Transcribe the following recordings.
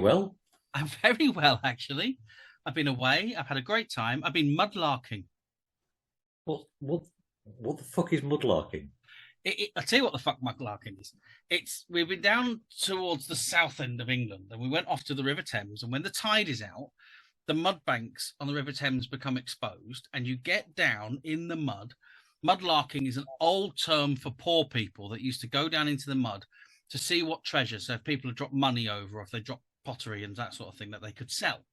well? I'm very well, actually. I've been away. I've had a great time. I've been mudlarking. What the fuck is mudlarking? I'll tell you what the fuck mudlarking is. We've been down towards the south end of England, and we went off to the River Thames. And when the tide is out, the mud banks on the River Thames become exposed, and you get down in the mud. Mudlarking is an old term for poor people that used to go down into the mud to see what treasures. So if people have dropped money over, or if they dropped pottery and that sort of thing that they could sell.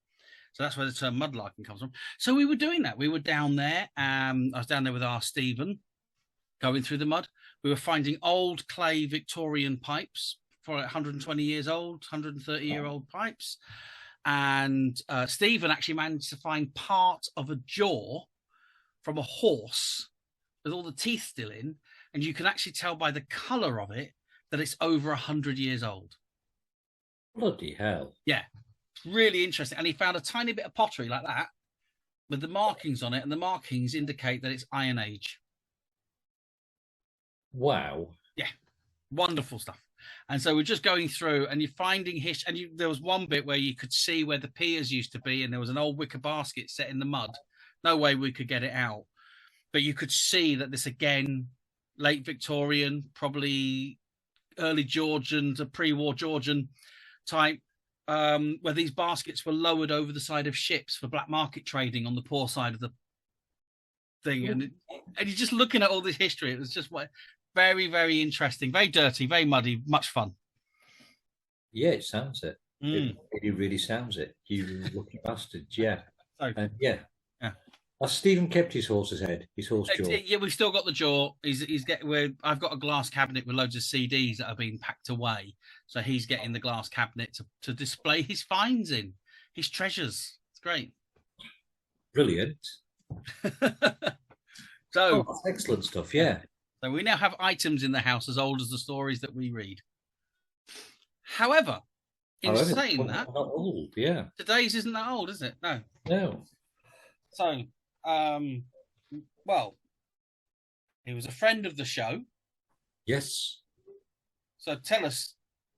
So that's where the term mudlarking comes from. So we were doing that. We were down there. I was down there with our Stephen, going through the mud. We were finding old clay Victorian pipes for 120 years old, 130-year-old pipes. And Stephen actually managed to find part of a jaw from a horse with all the teeth still in. And you can actually tell by the colour of it that it's over 100 years old. Bloody hell. Yeah, it's really interesting. And he found a tiny bit of pottery like that with the markings on it, and the markings indicate that it's Iron Age. Wow. Yeah, wonderful stuff. And so we're just going through, and you're finding history. And there was one bit where you could see where the piers used to be, and there was an old wicker basket set in the mud. No way we could get it out. But you could see that this, again, late Victorian, probably early Georgian to pre-war Georgian type, where these baskets were lowered over the side of ships for black market trading on the poor side of the thing. And you're just looking at all this history. It was just very, very interesting, very dirty, very muddy, much fun. Yeah, it sounds it. It really sounds it. You lucky bastards, yeah. Yeah. Has Stephen kept his horse's head, his horse jaw? Yeah, we've still got the jaw. I've got a glass cabinet with loads of CDs that have been packed away. So he's getting the glass cabinet to display his finds in, his treasures. It's great. Brilliant. So that's excellent stuff, yeah. So we now have items in the house as old as the stories that we read. However, saying that, not old, yeah. Today's isn't that old, is it? No. No. So, well, he was a friend of the show. Yes. So tell us,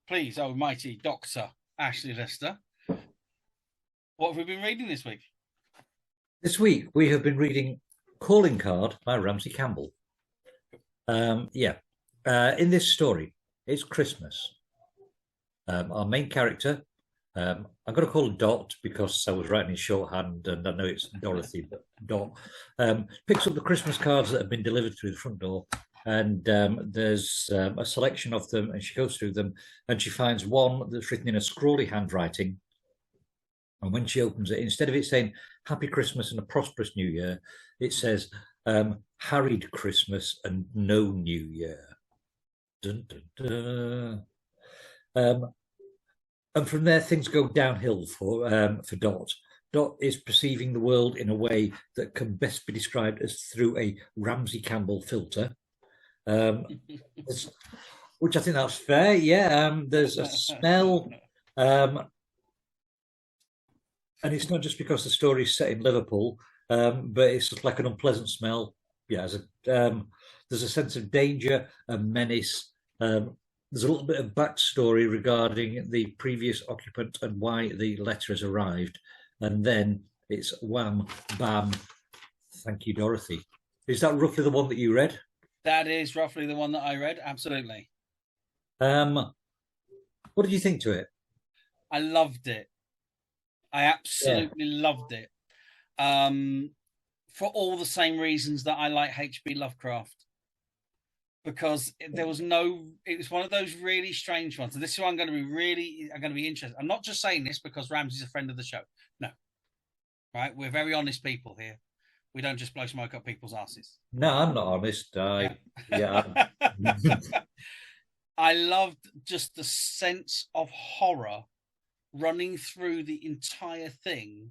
please, oh mighty Dr. Ashley Lister, what have we been reading this week? This week we have been reading Calling Card by Ramsey Campbell. In this story, it's Christmas. Our main character, I'm going to call her Dot because I was writing in shorthand and I know it's Dorothy, but Dot picks up the Christmas cards that have been delivered through the front door, and there's a selection of them, and she goes through them and she finds one that's written in a scrawly handwriting. And when she opens it, instead of it saying Happy Christmas and a prosperous New Year, it says Harried Christmas and no New Year. Dun, dun, dun. And from there, things go downhill for Dot. Dot is perceiving the world in a way that can best be described as through a Ramsey Campbell filter, which I think that's fair. Yeah, there's a smell, and it's not just because the story is set in Liverpool, but it's just like an unpleasant smell. Yeah, there's a sense of danger and menace. There's a little bit of backstory regarding the previous occupant and why the letter has arrived. And then it's wham, bam, thank you, Dorothy. Is that roughly the one that you read? That is roughly the one that I read, absolutely. What did you think to it? I loved it. I absolutely loved it. For all the same reasons that I like H.P. Lovecraft. Because it was one of those really strange ones. And this is why I'm going to be interested. I'm not just saying this because Ramsey's a friend of the show. No. Right? We're very honest people here. We don't just blow smoke up people's asses. No, I'm not honest. I loved just the sense of horror running through the entire thing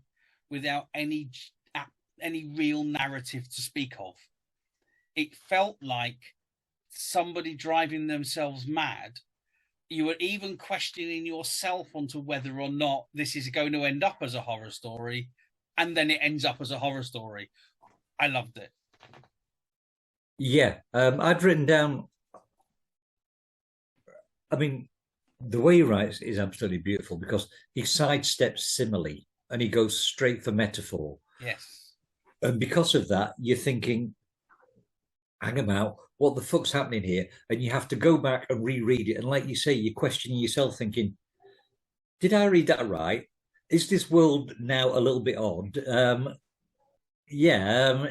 without any real narrative to speak of. It felt like somebody driving themselves mad. You were even questioning yourself onto whether or not this is going to end up as a horror story, and then it ends up as a horror story. I loved it. Yeah, I'd written down, I mean, the way he writes is absolutely beautiful because he sidesteps simile and he goes straight for metaphor. Yes. And because of that, you're thinking, hang about, what the fuck's happening here? And you have to go back and reread it. And like you say, you're questioning yourself, thinking, did I read that right? Is this world now a little bit odd? Yeah.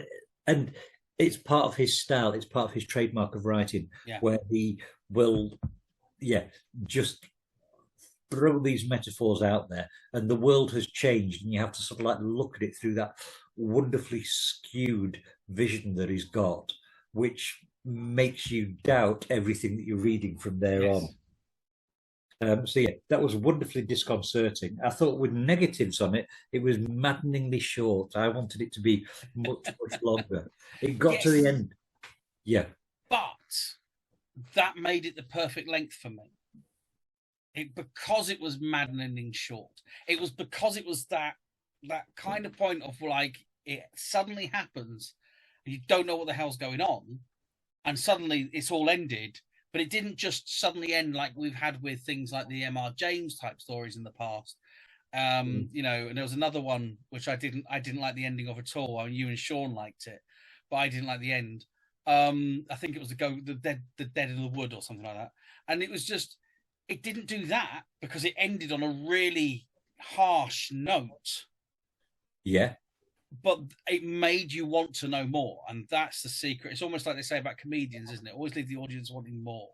And it's part of his style, it's part of his trademark of writing, Yeah. where he will, yeah, just throw these metaphors out there. And the world has changed, and you have to sort of like look at it through that wonderfully skewed vision that he's got, which makes you doubt everything that you're reading from there Yes. on. So yeah, that was wonderfully disconcerting. I thought with negatives on it, it was maddeningly short. I wanted it to be much, much longer. It got to the Yes. end. Yeah. But that made it the perfect length for me. Because it was maddening short. It was because it was that kind of point of like it suddenly happens, and you don't know what the hell's going on, and suddenly it's all ended. But it didn't just suddenly end like we've had with things like the M.R. James type stories in the past. You know, and there was another one which I didn't like the ending of at all. I mean, you and Sean liked it, but I didn't like the end. I think it was the dead in the wood or something like that. And it was just, it didn't do that because it ended on a really harsh note. Yeah. But it made you want to know more, and that's the secret. It's almost like they say about comedians, isn't it? Always leave the audience wanting more.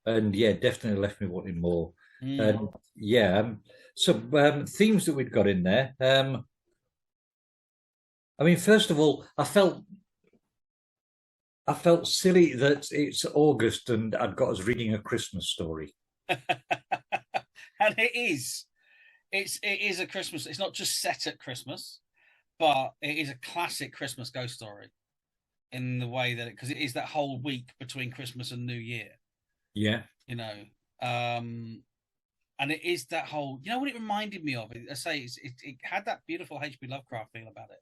And yeah, definitely left me wanting more. And yeah, some themes that we'd got in there. I mean, first of all, I felt silly that it's August and I'd got us reading a Christmas story. And it is. It is a Christmas. It's not just set at Christmas, but it is a classic Christmas ghost story in the way that because it is that whole week between Christmas and New Year. Yeah. You know, and it is that whole. You know what it reminded me of? I say it had that beautiful H.P. Lovecraft feel about it,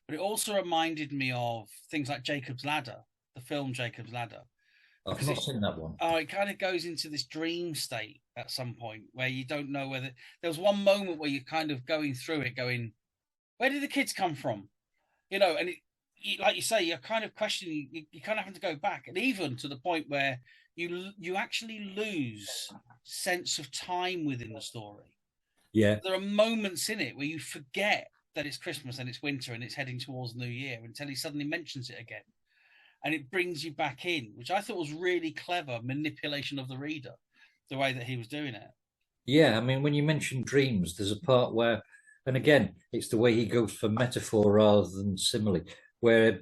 but it also reminded me of things like Jacob's Ladder, the film Jacob's Ladder. I've not seen that one. Oh, it kind of goes into this dream state at some point where you don't know whether there was one moment where you're kind of going through it, going, where did the kids come from? You know, and like you say, you're kind of questioning. You kind of have to go back, and even to the point where you actually lose sense of time within the story. Yeah. There are moments in it where you forget that it's Christmas and it's winter and it's heading towards New Year until he suddenly mentions it again. And it brings you back in, which I thought was really clever manipulation of the reader, the way that he was doing it. Yeah, I mean, when you mention dreams, there's a part where, and again, it's the way he goes for metaphor rather than simile, where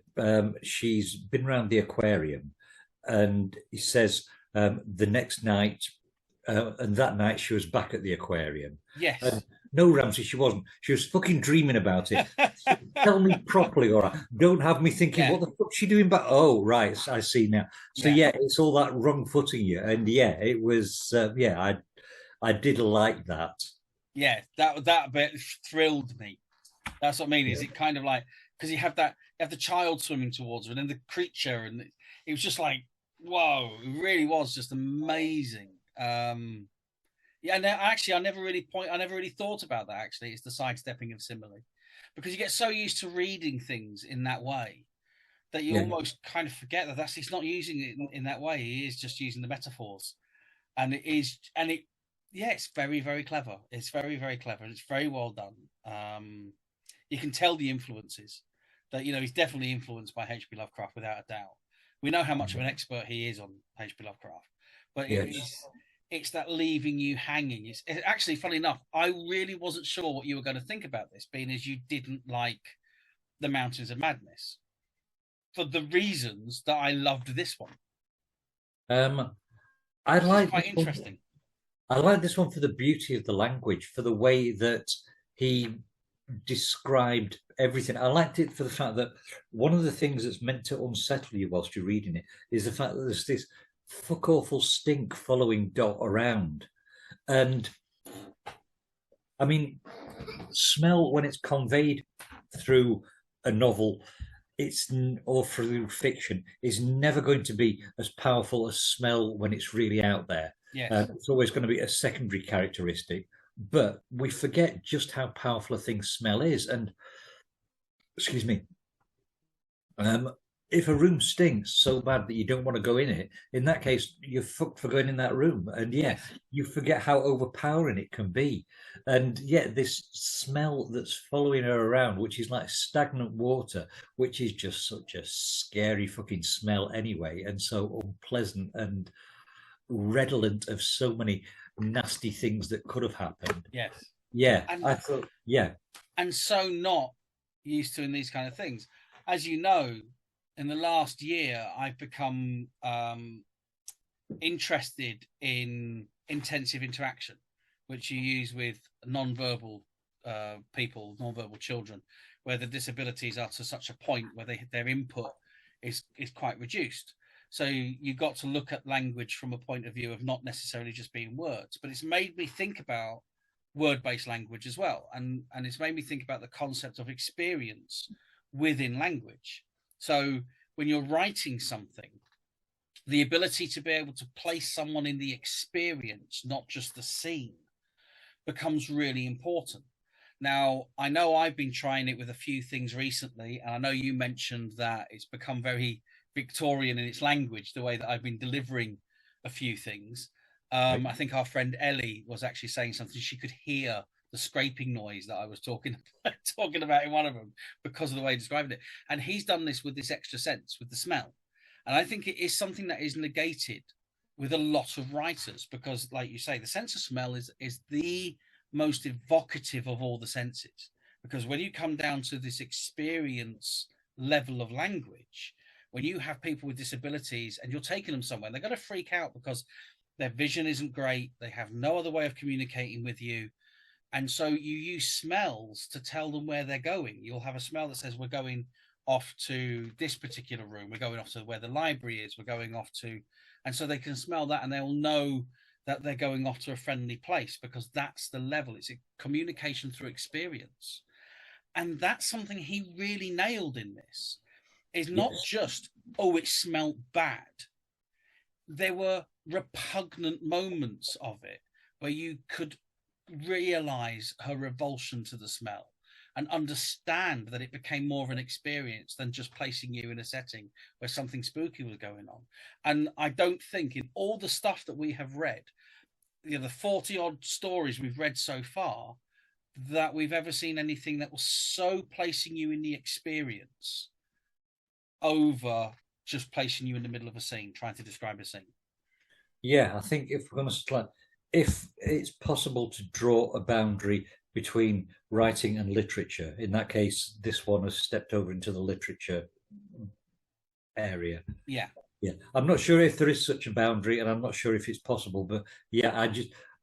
she's been around the aquarium and he says the next night, and that night she was back at the aquarium. Yes. And no, Ramsey, she wasn't. She was fucking dreaming about it. So tell me properly, all right? Don't have me thinking, what the fuck's she doing back? Oh, right, I see now. So yeah, it's all that wrong footing you. And yeah, it was, I did like that. Yeah, that bit thrilled me. That's what I mean. Is it kind of like, because you have the child swimming towards her and then the creature, and it was just like, whoa, it really was just amazing. Yeah, and actually, I never really thought about that. Actually, it's the sidestepping of simile, because you get so used to reading things in that way that you almost kind of forget that he's not using it in that way. He is just using the metaphors, and it's very, very clever. It's very, very clever, and it's very well done. You can tell the influences that he's definitely influenced by H.P. Lovecraft without a doubt. We know how much of an expert he is on H.P. Lovecraft, but it's that leaving you hanging. It's actually, funny enough, I really wasn't sure what you were going to think about this, being as you didn't like The Mountains of Madness, for the reasons that I loved this one. I like quite interesting. I like this one for the beauty of the language, for the way that he described everything. I liked it for the fact that one of the things that's meant to unsettle you whilst you're reading it is the fact that there's this fuck awful stink following Dot around. And I mean, smell, when it's conveyed through a novel, or through fiction, is never going to be as powerful as smell when it's really out there. Yes. It's always going to be a secondary characteristic, but we forget just how powerful a thing smell is. And excuse me, um, if a room stinks so bad that you don't want to go in it, in that case, you're fucked for going in that room. And yeah, Yes. you forget how overpowering it can be. And yeah, this smell that's following her around, which is like stagnant water, which is just such a scary fucking smell anyway, and so unpleasant and redolent of so many nasty things that could have happened. Yes. Yeah, And I thought, yeah, and so not used to in these kind of things. As you know, in the last year, I've become interested in intensive interaction, which you use with non-verbal people, non-verbal children, where the disabilities are to such a point where their input is quite reduced. So you got to look at language from a point of view of not necessarily just being words, but it's made me think about word-based language as well, and it's made me think about the concept of experience within language. So when you're writing something, the ability to be able to place someone in the experience, not just the scene, becomes really important. Now, I know I've been trying it with a few things recently, and I know you mentioned that it's become very Victorian in its language, the way that I've been delivering a few things. I think our friend Ellie was actually saying something. She could hear the scraping noise that I was talking about in one of them because of the way he described it. And he's done this with this extra sense, with the smell. And I think it is something that is negated with a lot of writers because, like you say, the sense of smell is the most evocative of all the senses. Because when you come down to this experience level of language, when you have people with disabilities and you're taking them somewhere, they're going to freak out because their vision isn't great. They have no other way of communicating with you. And so you use smells to tell them where they're going. You'll have a smell that says, we're going off to this particular room. We're going off to where the library is. We're going off to, and so they can smell that and they'll know that they're going off to a friendly place because that's the level. It's a communication through experience. And that's something he really nailed in this. Is not just, oh, it smelled bad. There were repugnant moments of it where you could realize her revulsion to the smell and understand that it became more of an experience than just placing you in a setting where something spooky was going on. And I don't think in all the stuff that we have read, the 40 odd stories we've read so far, that we've ever seen anything that was so placing you in the experience over just placing you in the middle of a scene, trying to describe a scene. Yeah, I think if we're going to if it's possible to draw a boundary between writing and literature, in that case, this one has stepped over into the literature area. Yeah. Yeah. I'm not sure if there is such a boundary, and I'm not sure if it's possible, but yeah,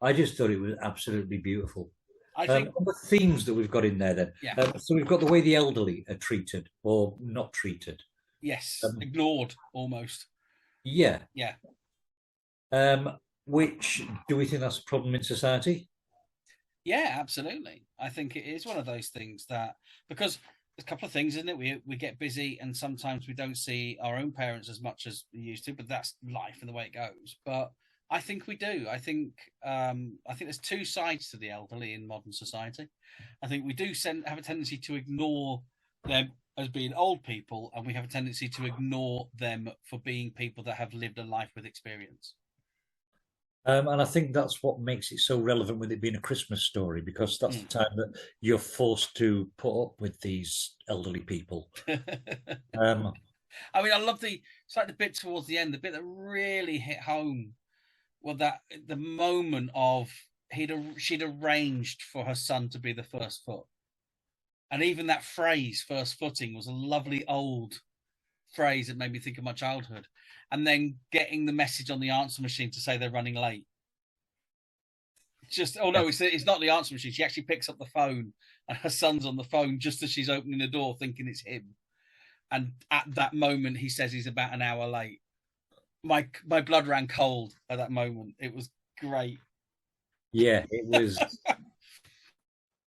I just thought it was absolutely beautiful. I think the themes that we've got in there then. Yeah. So we've got the way the elderly are treated or not treated. Yes. Ignored almost. Yeah. Yeah. Which, do we think that's a problem in society? Yeah, absolutely. I think it is one of those things that, because there's a couple of things, isn't it? We get busy and sometimes we don't see our own parents as much as we used to, but that's life and the way it goes. But I think we do. I think there's two sides to the elderly in modern society. I think we do have a tendency to ignore them as being old people, and we have a tendency to ignore them for being people that have lived a life with experience. And I think that's what makes it so relevant with it being a Christmas story, because that's the time that you're forced to put up with these elderly people. I mean, I love it's like the bit towards the end, the bit that really hit home. Well, that the moment of she'd arranged for her son to be the first foot. And even that phrase, first footing, was a lovely old phrase that made me think of my childhood. And then getting the message on the answer machine to say they're running late. Just, oh no, it's not the answer machine. She actually picks up the phone and her son's on the phone just as she's opening the door thinking it's him. And at that moment, he says he's about an hour late. My blood ran cold at that moment. It was great. Yeah, it was.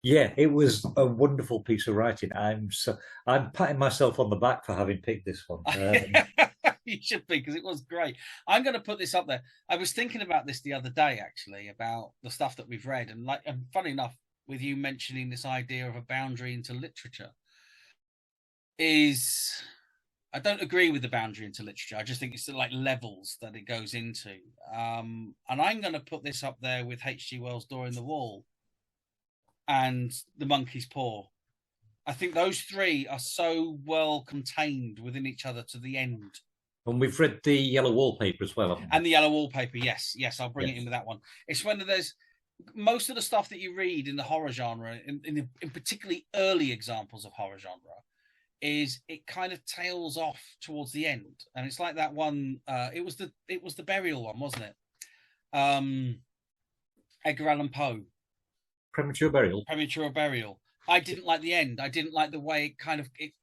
Yeah, it was a wonderful piece of writing. I'm patting myself on the back for having picked this one. You should be, because it was great. I'm going to put this up there. I was thinking about this the other day, actually, about the stuff that we've read, and funny enough, with you mentioning this idea of a boundary into literature, I don't agree with the boundary into literature. I just think it's like levels that it goes into. And I'm going to put this up there with H.G. Wells' Door in the Wall and The Monkey's Paw. I think those three are so well contained within each other to the end. And we've read The Yellow Wallpaper as well. And The Yellow Wallpaper, yes, I'll bring it in with that one. It's when there's most of the stuff that you read in the horror genre, in particularly early examples of horror genre, is it kind of tails off towards the end. And it's like that one, it was the burial one, wasn't it? Edgar Allan Poe. Premature Burial. I didn't like the end. I didn't like the way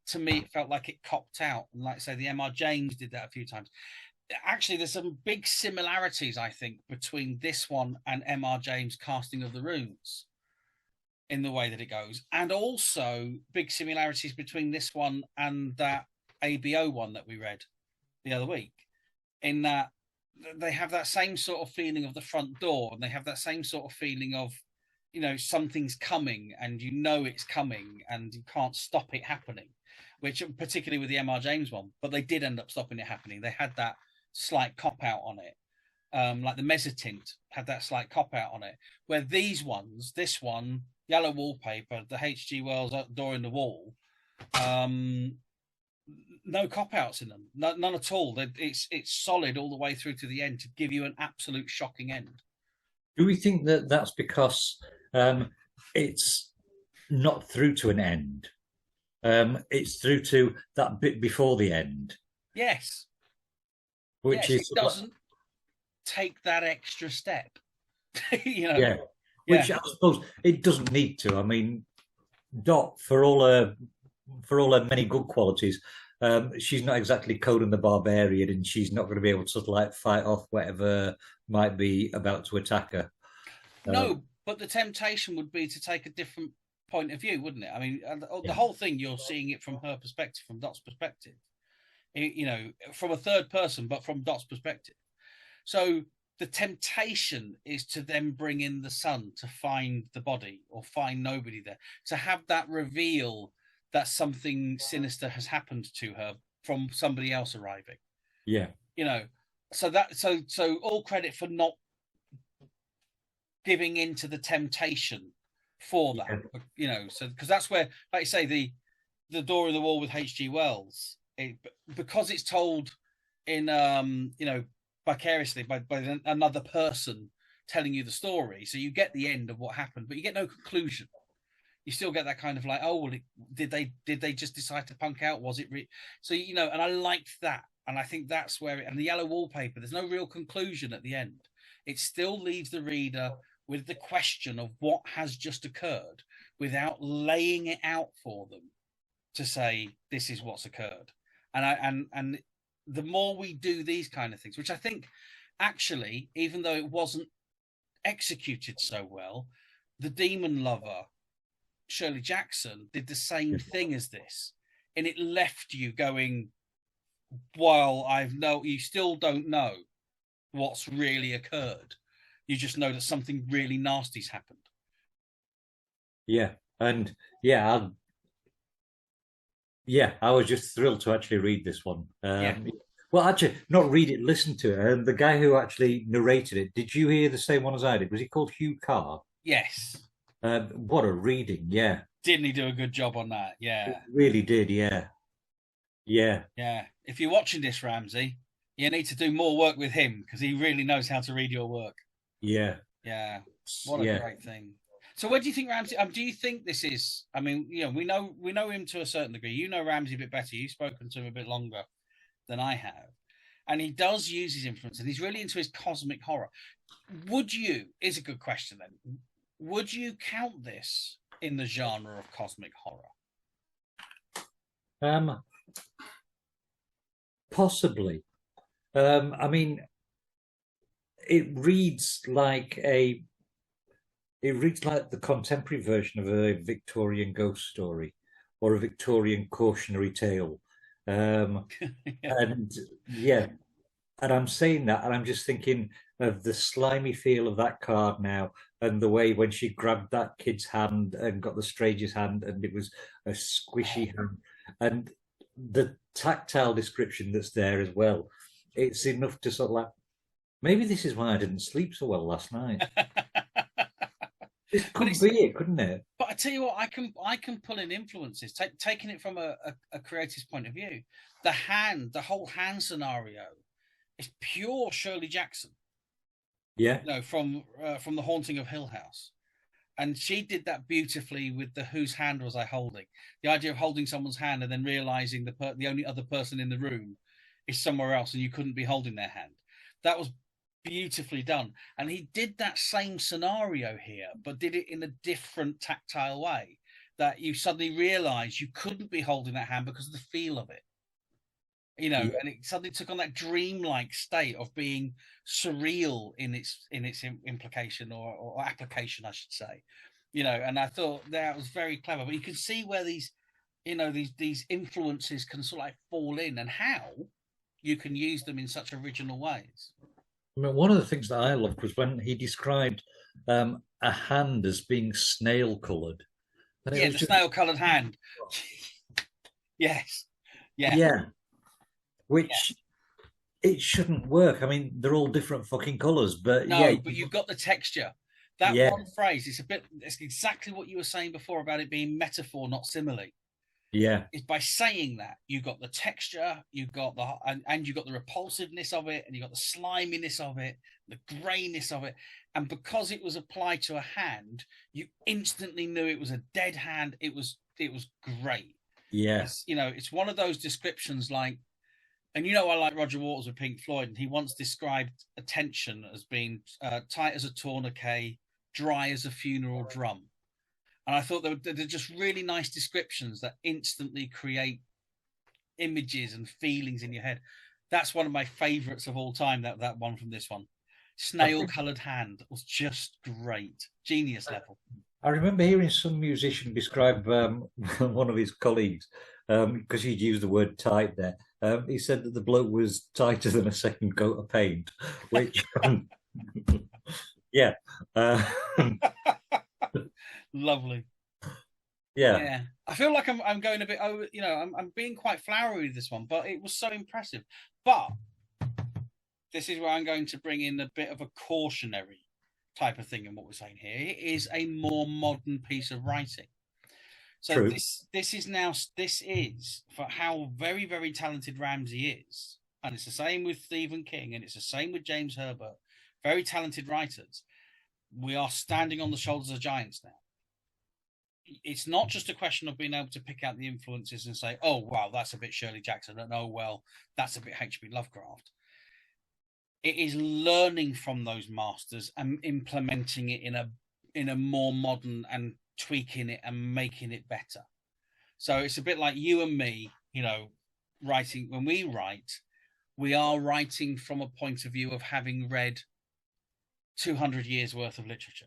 to me, it felt like it copped out. And like I say, the M.R. James did that a few times. Actually, there's some big similarities, I think, between this one and M.R. James' Casting of the Runes in the way that it goes. And also big similarities between this one and that ABO one that we read the other week, in that they have that same sort of feeling of the front door, and they have that same sort of feeling of, something's coming, and it's coming, and you can't stop it happening, which particularly with the M.R. James one, but they did end up stopping it happening. They had that slight cop-out on it. Like the Mezzotint had that slight cop-out on it, where this one, Yellow Wallpaper, the H.G. Wells Door in the Wall, no cop-outs in them, none at all. It's solid all the way through to the end to give you an absolute shocking end. Do we think that that's because it's not through to an end? It's through to that bit before the end. Yes. Which it doesn't take that extra step. Yeah. Which I suppose it doesn't need to. I mean, Dot, for all her many good qualities, she's not exactly Conan the Barbarian, and she's not going to be able to sort of like fight off whatever might be about to attack her. No, but the temptation would be to take a different point of view, wouldn't it? I mean, the whole thing, you're seeing it from her perspective, from Dot's perspective. From a third person, but from Dot's perspective. So the temptation is to then bring in the son to find the body, or find nobody there, to have that reveal that something sinister has happened to her from somebody else arriving. Yeah. So all credit for not giving in to the temptation for that. So because that's where, like you say, the Door in the Wall with H.G. Wells, because it's told in vicariously by another person telling you the story, so you get the end of what happened, but you get no conclusion. You still get that kind of like, oh well, did they just decide to punk out? Was it so and I liked that, and I think that's where and the Yellow Wallpaper, there's no real conclusion at the end. It still leaves the reader with the question of what has just occurred, without laying it out for them to say this is what's occurred. And the more we do these kind of things, which I think actually, even though it wasn't executed so well, The Demon Lover, Shirley Jackson, did the same thing as this, and it left you going, well, you still don't know what's really occurred. You just know that something really nasty's happened. Yeah, and I was just thrilled to actually read this one. Well, actually, not read it, listen to it. The guy who actually narrated it, did you hear the same one as I did? Was he called Hugh Carr? Yes. What a reading, yeah. Didn't he do a good job on that? Yeah. It really did, yeah. Yeah. Yeah. If you're watching this, Ramsey, you need to do more work with him, because he really knows how to read your work. Yeah. Yeah. What a great thing. So what do you think, Ramsey? Do you think this is, I mean, we know him to a certain degree. You know Ramsey a bit better. You've spoken to him a bit longer than I have. And he does use his influence, and he's really into his cosmic horror. Is a good question then, would you count this in the genre of cosmic horror? Possibly. I mean, it reads like the contemporary version of a Victorian ghost story or a Victorian cautionary tale. Um, Yeah. and yeah, and I'm saying that, and I'm just thinking of the slimy feel of that card now, and the way when she grabbed that kid's hand and got the stranger's hand, and it was a squishy hand, and the tactile description that's there as well. It's enough to sort of like, maybe this is why I didn't sleep so well last night. This But could it's be it, couldn't it? but I tell you what, I can pull in influences, taking it from a creator's point of view. The whole hand scenario is pure Shirley Jackson, Yeah, from the Haunting of Hill House. And she did that beautifully with the whose hand was I holding? The idea of holding someone's hand and then realizing the only other person in the room is somewhere else and you couldn't be holding their hand. That was beautifully done. And he did that same scenario here, but did it in a different tactile way. That you suddenly realize you couldn't be holding that hand because of the feel of it. yeah, And it suddenly took on that dreamlike state of being surreal in its implication or application, I should say. And I thought that was very clever. But you can see where these influences can sort of like fall in, and how you can use them in such original ways. I mean, one of the things that I loved was when he described a hand as being snail coloured. And it Yeah, was the just, snail-coloured hand. Yes. Yeah. yeah, Yeah. which it shouldn't work. I mean, they're all different fucking colours, but yeah, No, but you've got the texture. That yeah, one phrase is it's exactly what you were saying before about it being metaphor, not simile. yeah, Is by saying that you got the texture, you got and you got the repulsiveness of it, and you got the sliminess of it, the grayness of it, and because it was applied to a hand, you instantly knew it was a dead hand. It was great. yeah, It's one of those descriptions like, and I like Roger Waters with Pink Floyd, and he once described attention as being tight as a tourniquet, dry as a funeral drum. And I thought they're just really nice descriptions that instantly create images and feelings in your head. That's one of my favorites of all time. That one from this one, snail-coloured hand, was just great, genius level. I remember hearing some musician describe one of his colleagues because he'd used the word tight there. He said that the bloke was tighter than a second coat of paint, which, yeah, uh, Lovely. yeah, Yeah, I feel like I'm going a bit over. I'm being quite flowery with this one, but it was so impressive. But this is where I'm going to bring in a bit of a cautionary type of thing in what we're saying here. It is a more modern piece of writing. So true. this is for how very, very talented Ramsey is, and it's the same with Stephen King, and it's the same with James Herbert. Very talented writers. We are standing on the shoulders of giants now. It's not just a question of being able to pick out the influences and say, oh, wow, that's a bit Shirley Jackson, and oh, well, that's a bit H.P. Lovecraft. It is learning from those masters and implementing it in a more modern and tweaking it and making it better. So it's a bit like you and me, writing. When we write, we are writing from a point of view of having read 200 years worth of literature.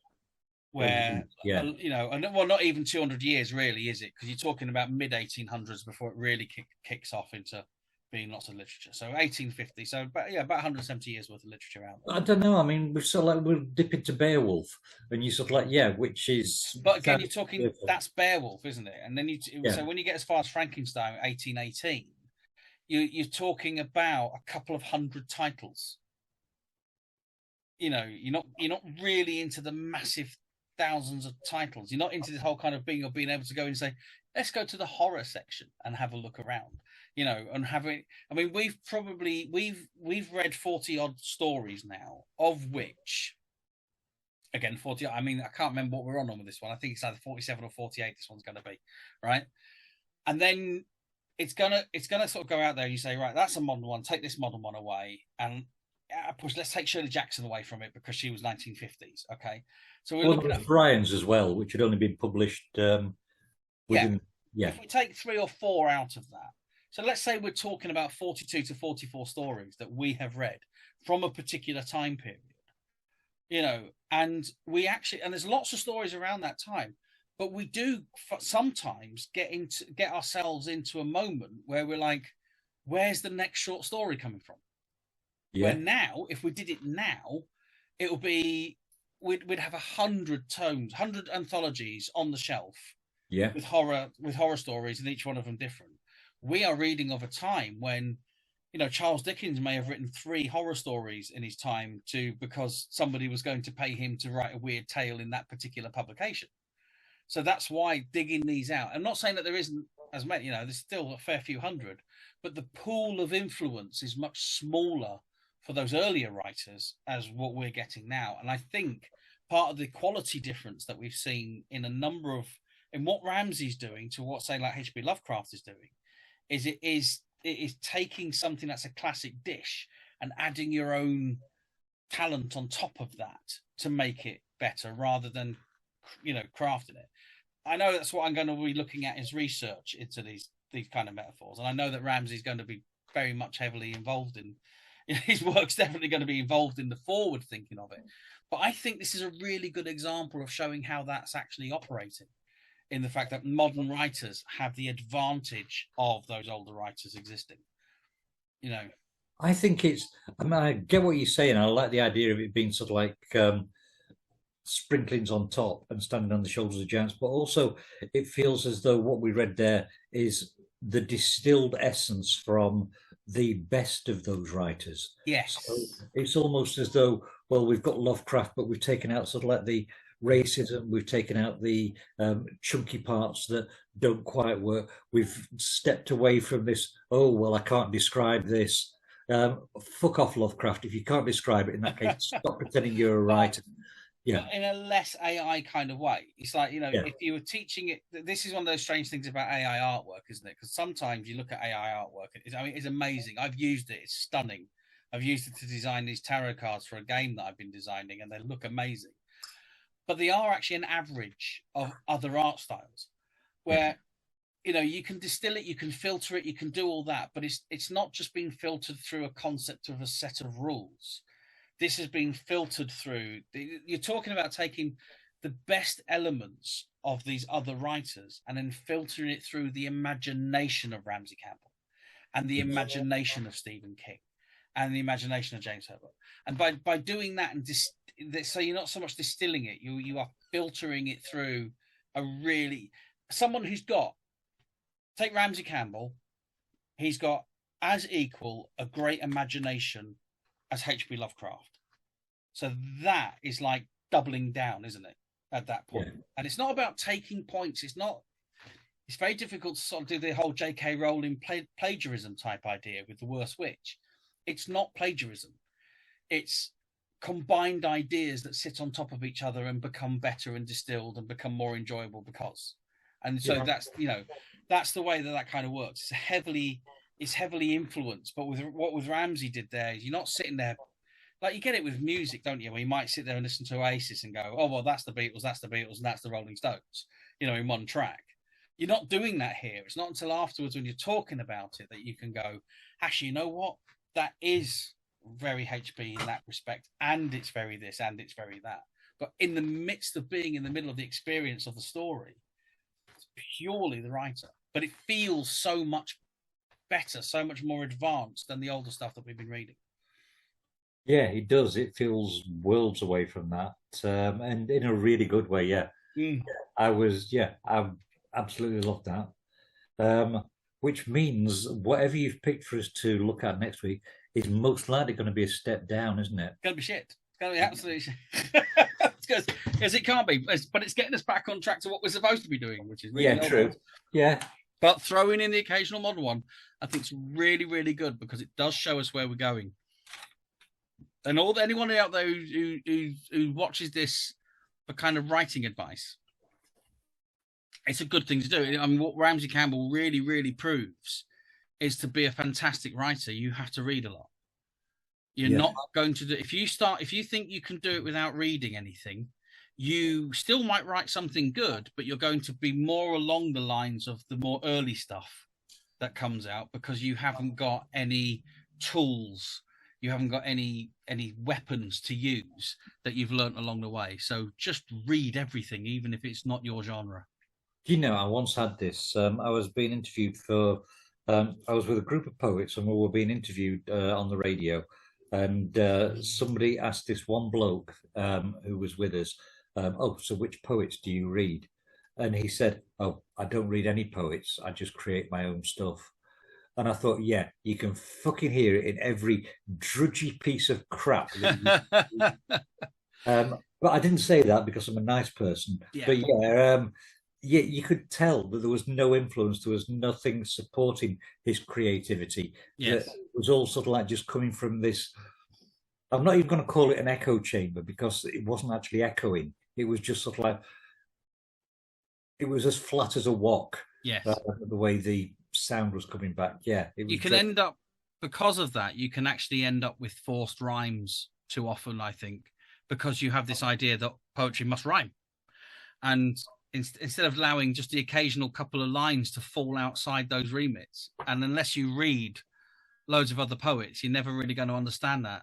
Where, yeah, well, not even 200 years really, is it? Because you're talking about mid 1800s before it really kicks off into being lots of literature. So 1850, so about 170 years worth of literature out there. I don't know. I mean, we'll dip into Beowulf, and you sort of like, which is. But again, you're talking that's Beowulf, isn't it? And then so when you get as far as Frankenstein, 1818, you're talking about a couple of hundred titles. You're not really into the massive thousands of titles. You're not into this whole kind of being able to go and say, let's go to the horror section and have a look around, and having. I mean, we've read 40 odd stories now, of which, again, 40. I mean, I can't remember what we're on with this one. I think it's either 47 or 48. This one's going to be, right? And then it's gonna sort of go out there and you say, right, that's a modern one. Take this modern one away, and let's take Shirley Jackson away from it because she was 1950s. Okay, so we're looking at Brian's as well, which had only been published. Within, If we take 3 or 4 out of that, so let's say we're talking about 42 to 44 stories that we have read from a particular time period, and there's lots of stories around that time, but we do sometimes get ourselves into a moment where we're like, where's the next short story coming from? Yeah. Where now, if we did it now, it would be we'd have 100 tomes, 100 anthologies on the shelf. Yeah. With horror stories, and each one of them different. We are reading of a time when, Charles Dickens may have written 3 horror stories in his time because somebody was going to pay him to write a weird tale in that particular publication. So that's why digging these out. I'm not saying that there isn't as many, there's still a fair few hundred, but the pool of influence is much smaller for those earlier writers as what we're getting now. And I think part of the quality difference that we've seen in what Ramsey's doing to what, say, like H.P. Lovecraft is doing, is it is taking something that's a classic dish and adding your own talent on top of that to make it better, rather than, crafting it. I know that's what I'm going to be looking at is research into these kind of metaphors, and I know that Ramsey's going to be very much heavily involved in his work's definitely going to be involved in the forward thinking of it. But I think this is a really good example of showing how that's actually operating, in the fact that modern writers have the advantage of those older writers existing. I think I get what you're saying. I like the idea of it being sort of like sprinklings on top and standing on the shoulders of giants, but also it feels as though what we read there is the distilled essence from the best of those writers. Yes. So it's almost as though, well, we've got Lovecraft, but we've taken out sort of like the racism, we've taken out the chunky parts that don't quite work. We've stepped away from this, oh, well, I can't describe this. Fuck off, Lovecraft. If you can't describe it, in that case, stop pretending you're a writer. Yeah. In a less AI kind of way. It's like, if you were teaching it, this is one of those strange things about AI artwork, isn't it? Because sometimes you look at AI artwork, it's amazing. I've used it. It's stunning. I've used it to design these tarot cards for a game that I've been designing, and they look amazing. But they are actually an average of other art styles where, you can distill it, you can filter it, you can do all that, but it's not just being filtered through a concept of a set of rules. This has been filtered through. You're talking about taking the best elements of these other writers and then filtering it through the imagination of Ramsey Campbell and the imagination of Stephen King and the imagination of James Herbert. And by doing that, so you're not so much distilling it, you are filtering it through someone who's got, take Ramsey Campbell, he's got as equal a great imagination as H.P. Lovecraft. So that is like doubling down, isn't it, at that point? Yeah. And it's not about taking points. It's very difficult to sort of do the whole J.K. Rowling plagiarism type idea with The Worst Witch. It's not plagiarism. It's combined ideas that sit on top of each other and become better and distilled and become more enjoyable because. And so that's the way that kind of works. It's heavily influenced. But with Ramsey did there, you're not sitting there. Like you get it with music, don't you? Where you might sit there and listen to Oasis and go, oh, well, that's the Beatles, and that's the Rolling Stones, in one track. You're not doing that here. It's not until afterwards when you're talking about it that you can go, actually, you know what? That is very HP in that respect, and it's very this, and it's very that. But in the midst of being in the middle of the experience of the story, it's purely the writer. But it feels so much better, so much more advanced than the older stuff that we've been reading. Yeah, it does. It feels worlds away from that, and in a really good way. Yeah, I absolutely loved that. Which means whatever you've picked for us to look at next week is most likely going to be a step down, isn't it? It's going to be shit. It's going to be absolutely shit. Because it can't be, but it's getting us back on track to what we're supposed to be doing, which is really true. Yeah. But throwing in the occasional modern one, I think it's really, really good because it does show us where we're going. And anyone out there who watches this for kind of writing advice, it's a good thing to do. I mean, what Ramsey Campbell really, really proves is to be a fantastic writer, you have to read a lot. You're not going to do, if you think you can do it without reading anything, you still might write something good, but you're going to be more along the lines of the more early stuff that comes out because you haven't got any tools. You haven't got any weapons to use that you've learnt along the way. So just read everything, even if it's not your genre. I once had this. I was being interviewed for I was with a group of poets and we were being interviewed on the radio, and somebody asked this one bloke who was with us, "Oh, so which poets do you read?" And he said, "Oh, I don't read any poets. I just create my own stuff." And I thought, yeah, you can fucking hear it in every drudgy piece of crap. But I didn't say that because I'm a nice person. Yeah. But yeah, yeah, you could tell that there was no influence. There was nothing supporting his creativity. Yes. It was all sort of like just coming from this. I'm not even going to call it an echo chamber because it wasn't actually echoing. It was just sort of like, it was as flat as a wok. Yes. The way the sound was coming back. Yeah. You can end up, because of that, you can actually end up with forced rhymes too often, I think, because you have this idea that poetry must rhyme. And instead of allowing just the occasional couple of lines to fall outside those remits, and unless you read loads of other poets, you're never really going to understand that.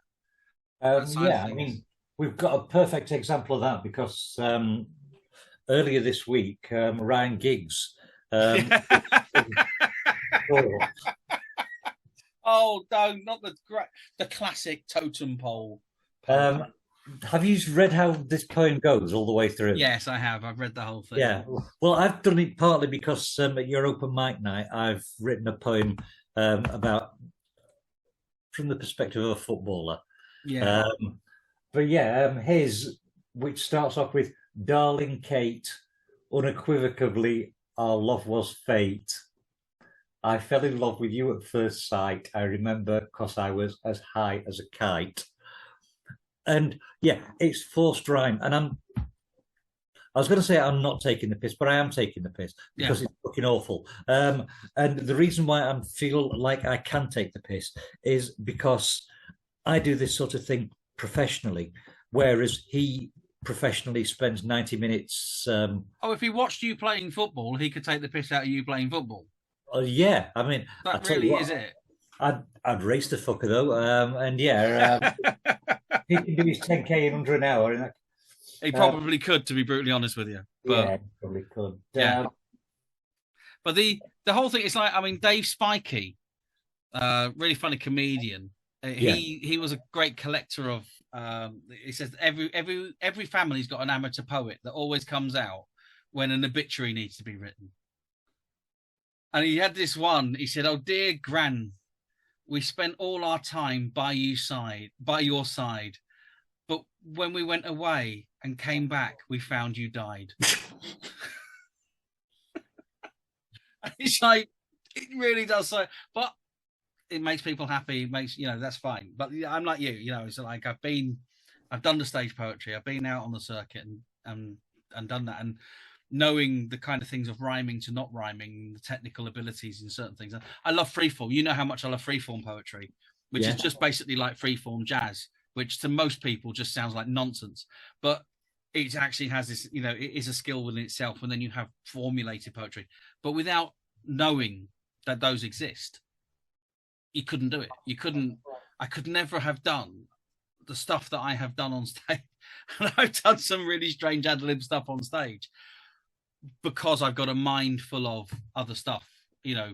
Yeah, I mean, we've got a perfect example of that because earlier this week, Ryan Giggs. Oh no, not the classic totem pole. Have you read how this poem goes all the way through? Yes, I have. I've read the whole thing. Yeah. Well, I've done it partly because at your open mic night, I've written a poem about from the perspective of a footballer. Yeah. But yeah, his, which starts off with, "Darling Kate, unequivocally, our love was fate. I fell in love with you at first sight. I remember because I was as high as a kite." And yeah, it's forced rhyme. And I was going to say I'm not taking the piss, but I am taking the piss because it's fucking awful. And the reason why I feel like I can take the piss is because I do this sort of thing professionally, whereas he professionally spends 90 minutes. If he watched you playing football, he could take the piss out of you playing football. Yeah, I mean, that really is it. I'd race the fucker though, and yeah, he can do his 10k in under an hour. And he probably could, to be brutally honest with you. But, yeah, he probably could. Yeah. But the whole thing is like, I mean, Dave Spikey, really funny comedian. He was a great collector of. He says every family's got an amateur poet that always comes out when an obituary needs to be written. And he had this one. He said, "Oh dear Gran, we spent all our time by your side, but when we went away and came back, we found you died." It's like, it really does so, but it makes people happy. It makes, that's fine. But I'm like you, it's like I've done the stage poetry. I've been out on the circuit and done that, and knowing the kind of things of rhyming to not rhyming, the technical abilities in certain things. I love freeform. You know how much I love freeform poetry, which is just basically like freeform jazz, which to most people just sounds like nonsense. But it actually has this, it is a skill within itself. And then you have formulated poetry. But without knowing that those exist, you couldn't do it. I could never have done the stuff that I have done on stage. And I've done some really strange ad-lib stuff on stage, because I've got a mind full of other stuff,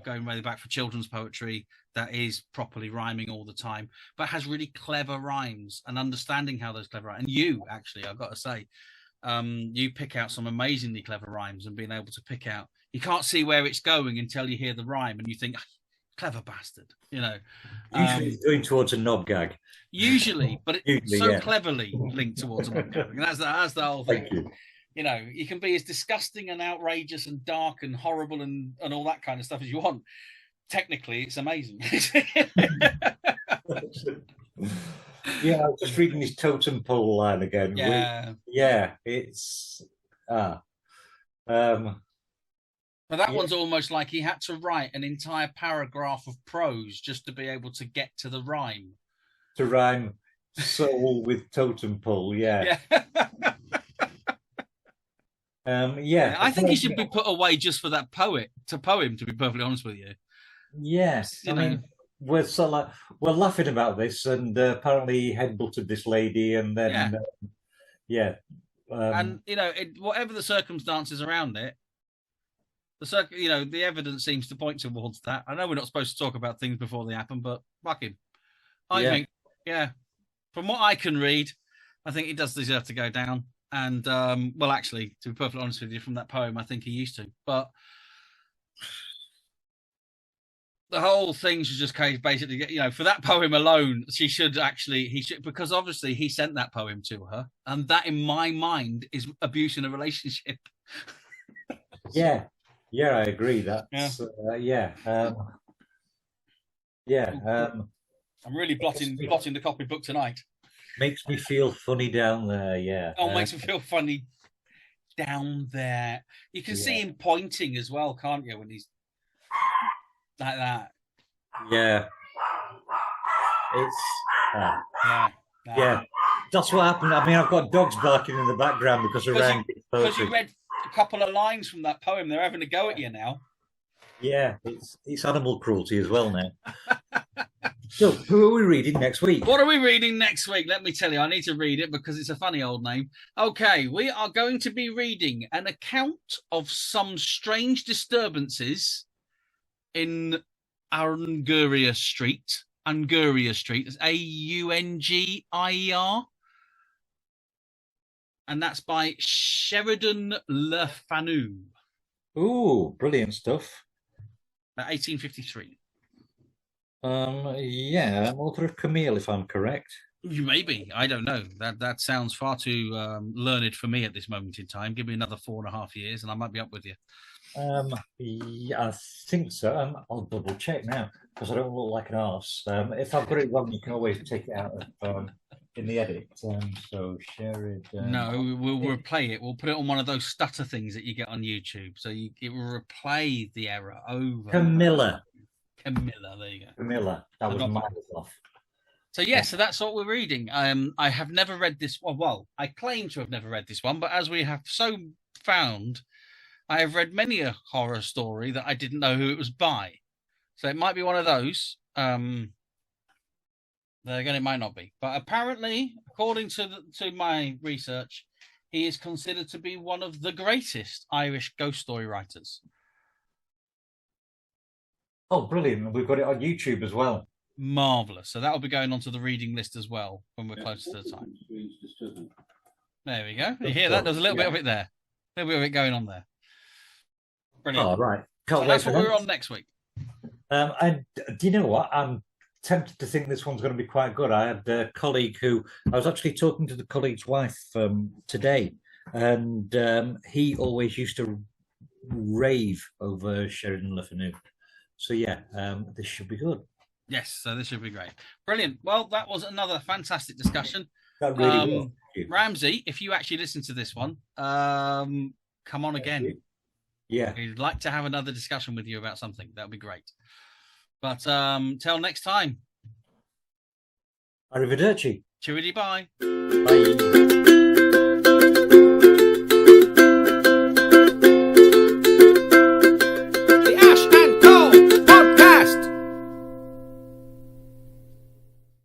going way back for children's poetry that is properly rhyming all the time, but has really clever rhymes, and understanding how those clever rhymes. And you, actually, I've got to say, you pick out some amazingly clever rhymes, and being able to pick out, you can't see where it's going until you hear the rhyme and you think, clever bastard, Usually going towards a knob gag. Usually, but it's so cleverly linked towards a knob gag. And that's the whole thing. Thank you. You can be as disgusting and outrageous and dark and horrible and all that kind of stuff as you want. Technically, it's amazing. Yeah, I was just reading this totem pole line again. It's but that one's almost like he had to write an entire paragraph of prose just to be able to get to the rhyme. To rhyme soul with totem pole, yeah. I think he should be put away just for that poem, to be perfectly honest with you. Yes, I mean, we're laughing about this, and apparently he headbutted this lady, and then and whatever the circumstances around it, the evidence seems to point towards that. I know we're not supposed to talk about things before they happen, but fuck him. I think, from what I can read, I think he does deserve to go down. And, well, actually, to be perfectly honest with you, from that poem, I think he used to. But the whole thing should just basically get, for that poem alone, he should, because obviously he sent that poem to her. And that, in my mind, is abuse in a relationship. Yeah, I agree. That's, I'm really blotting the copybook tonight. Makes me feel funny down there, yeah. Oh, makes me feel funny down there. You can see him pointing as well, can't you, when he's like that? Yeah. It's... That's what happened. I mean, I've got dogs barking in the background because you read a couple of lines from that poem. They're having a go at you now. Yeah, it's animal cruelty as well now. So, who are we reading next week? What are we reading next week? Let me tell you, I need to read it because it's a funny old name. Okay, we are going to be reading an account of some strange disturbances in Aungier Street. Aungier Street. It's Aungier. And that's by Sheridan Le Fanu. Ooh, brilliant stuff. 1853. Author of Camille, if I'm correct. You may be. I don't know. That sounds far too learned for me at this moment in time. Give me another 4.5 years, and I might be up with you. I think so. I'll double check now because I don't look like an arse. If I've got it wrong, you can always take it out of, in the edit. So share it. No, we'll replay it. We'll put it on one of those stutter things that you get on YouTube. So it will replay the error over. Camilla, there you go. Camilla, that was miles off. So so that's what we're reading. I have never read this one. Well, I claim to have never read this one, but as we have found, I have read many a horror story that I didn't know who it was by. So it might be one of those. Then again, it might not be. But apparently, according to my research, he is considered to be one of the greatest Irish ghost story writers. Oh, brilliant. We've got it on YouTube as well. Marvellous. So that will be going onto the reading list as well when we're close to the time. There we go. You hear that? There's a little bit of it there. A little bit of it going on there. Brilliant. Oh, right. That's what we're on next week. And do you know what? I'm tempted to think this one's going to be quite good. I had a colleague who... I was actually talking to the colleague's wife today, and he always used to rave over Sheridan Le Fanu. So, this should be good. Yes, so this should be great. Brilliant. Well, that was another fantastic discussion. That really was. Ramsey, if you actually listen to this one, come on again. Yeah. We'd like to have another discussion with you about something. That would be great. But till next time. Arrivederci. Cheery bye. Bye.